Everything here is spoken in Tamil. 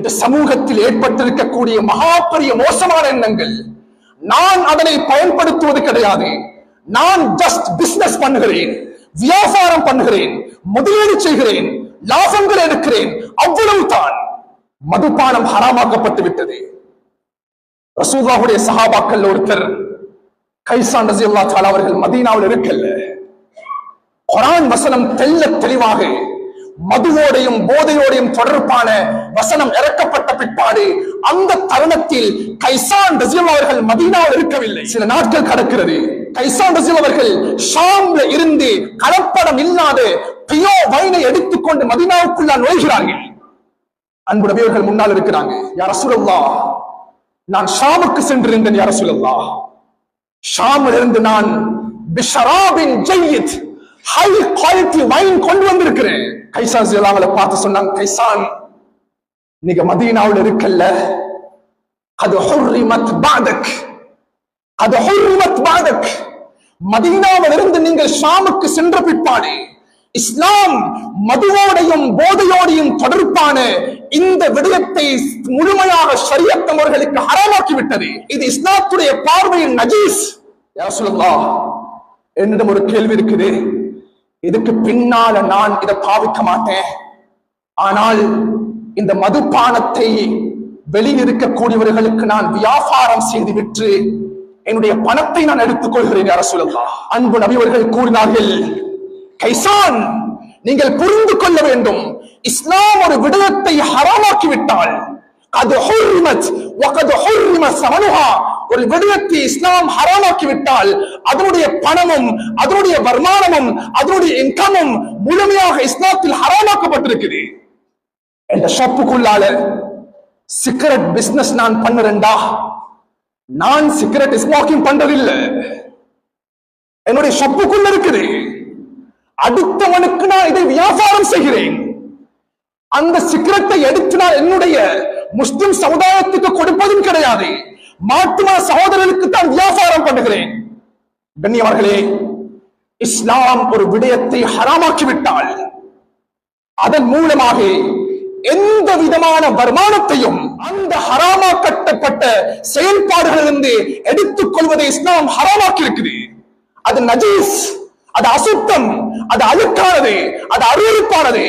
இந்த சமூகத்தில் ஏற்பட்டிருக்கக்கூடிய மகா பெரிய மோசமான எண்ணங்கள். நான் அதனை பயன்படுத்துவது கிடையாது. நான் ஜஸ்ட் பிசினஸ் பண்ணுகிறேன், வியாபாரம் பண்ணுகிறேன், முதலீடு செய்கிறேன், லாபங்கள் எடுக்கிறேன், அவ்வளவுதான். மதுபானம் ஹராமாக்கப்பட்டு விட்டது. ரசூலுல்லாஹுடைய சஹாபாக்கள் ஒருத்தர் கைசான் ரலியல்லாஹு தஆலா அவர்கள் மதீனாவில் இருக்கல்ல, குர்ஆன் வசனம் தெள்ள தெளிவாக மதுவோடையும் போதையோடையும் தொடர்பான வசனம் இறக்கப்பட்ட பிற்பாடு அந்த தருணத்தில் கைசான் ரலியல்லாஹு அவர்கள் மதீனாவில் இருக்கவில்லை. சில நாட்கள் கடக்கிறது. கைசான் ரலியல்லாஹு அவர்கள் ஷாம்ல இருந்து கலப்படம் இல்லாத பியோ வைனை எடுத்துக்கொண்டு மதீனாவுக்குள்ள நுழைகிறார்கள். அன்பு நபி அவர்கள் முன்னால் இருக்கிறாங்க. யா ரசூலல்லாஹ், நான் ஷாமுக்கு சென்றிருந்தேன். யா ரசூலல்லாஹ், ஷாமில் இருந்து நான் பிஷராபின் ஜய்யித், ஹை குவாலிட்டி வைன் கொண்டு வந்திருக்கிறேன். கைசான் ஜிலாங்களை பார்த்து சொன்னாங்க, கைசான், நீங்க மதீனாவில் இருக்கல்ல, அது ஹுர்ரிமத் பஅதக், அது ஹுர்ரிமத் பஅதக். மதீனாவில் இருந்து நீங்கள் ஷாமுக்கு சென்ற பிற்பாடு இஸ்லாம் மதுவோடையும் போதையோடையும் தொடர்பான இந்த விடயத்தை முழுமையாக ஷரியத் அவர்களுக்கு ஹராமாக்கி விட்டது. இது இஸ்லாத்துடைய பார்வையில் நஜீஸ். யா ரசூலல்லாஹ், என்னிடம் ஒரு கேள்வி இருக்குது. இதுக்கு பின்னால நான் இதை பாவிக்க மாட்டேன். ஆனால் இந்த மதுபானத்தை வெளியிருக்கக்கூடியவர்களுக்கு நான் வியாபாரம் செய்து விற்று என்னுடைய பணத்தை நான் எடுத்துக் கொள்கிறேன். யா ரசூலல்லாஹ், அன்பு நபி அவர்கள் கூறினார்கள், கைசான், நீங்கள் புரிந்து கொள்ள வேண்டும், இஸ்லாம் ஒரு விடயத்தை ஹராமாக்கி விட்டால் அது ஹுர்ரிமத் வகத் ஹுர்ரிம ஸமனுஹா, ஒரு விடயத்தை இஸ்லாம் ஹராமாக்கி விட்டால் அதனுடைய பணமும் அதனுடைய வருமானமும் அதனுடைய இன்கமும் முழுமையாக இஸ்லாத்தில் ஹராமாக்கப்பட்டிருக்குது. இந்த ஷாப்புக்குள்ளால சிகரெட் பிசினஸ் நான் பண்ணுறேன்டா, நான் சிகரெட் ஸ்மோக்கிங் பண்றதில்லை, என்னுடைய ஷாப்புக்குள்ள இருக்குது. அடுத்தவனுக்கு நான் இதை வியாபாரம் செய்கிறேன். அந்த சிகரெட்டை எடுத்து நான் என்னுடைய முஸ்லிம் சமுதாயத்துக்கு கொடுப்பதும் கிடையாது, மாற்றுமா சகோதரர்களுக்கு தான் வியாபாரம் பண்ணுகிறேன். கண்ணியவர்களே, இஸ்லாம் ஒரு விடயத்தை ஹராமாக்கி விட்டால் அதன் மூலமாக எந்த விதமான வருமானத்தையும் அந்த ஹராமாக்கப்பட்ட செயல்பாடுகளிலிருந்து எடுத்துக் கொள்வதை இஸ்லாம் ஹராமாக்கி இருக்குது. அது நஜீஸ், அது அசுத்தம், அது அழுக்கானது, அது அருவருப்பானது.